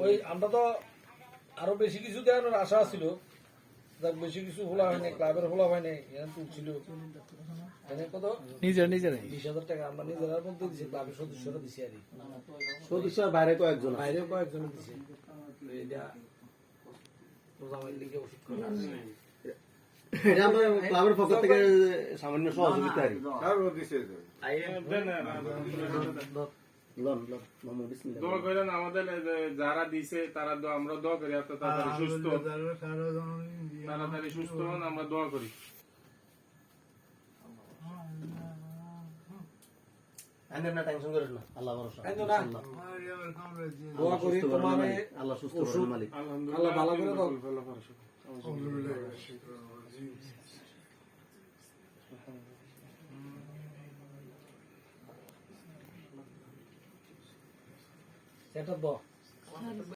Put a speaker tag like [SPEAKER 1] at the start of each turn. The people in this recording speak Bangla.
[SPEAKER 1] ওই আমরা তো আরো বেশি কিছু দেওয়ার আশা ছিল, বেশি কিছু খোলা হয়নি, ক্লাবের খোলা হয়নি, তুলছিল কত
[SPEAKER 2] নিজের
[SPEAKER 1] 20,000 টাকা আমরা নিজেরার মধ্যে দিচ্ছি, ক্লাবের সদস্যরা দিচ্ছি আর
[SPEAKER 3] সদস্যের বাইরে কয়েকজন
[SPEAKER 1] দিচ্ছে। এটা প্রজামাইল লিগে ওষুধ করে
[SPEAKER 3] এটা আমরা ক্লাবের পক্ষ থেকে সামান্য সহযোগিতা
[SPEAKER 4] দোয়া করেন আমাদের যারা দিছে তারা আমরা দোয়া করি আপনার তাড়াতাড়ি সুস্থ হন, আমরা দোয়া করি।
[SPEAKER 3] টেনশন করিস না, আল্লাহ ভরসা,
[SPEAKER 1] দোয়া করি তোমার
[SPEAKER 3] আল্লাহ সুস্থ করার মালিক।
[SPEAKER 1] আল্লাহ ভালো করে দাও। এটা দাও।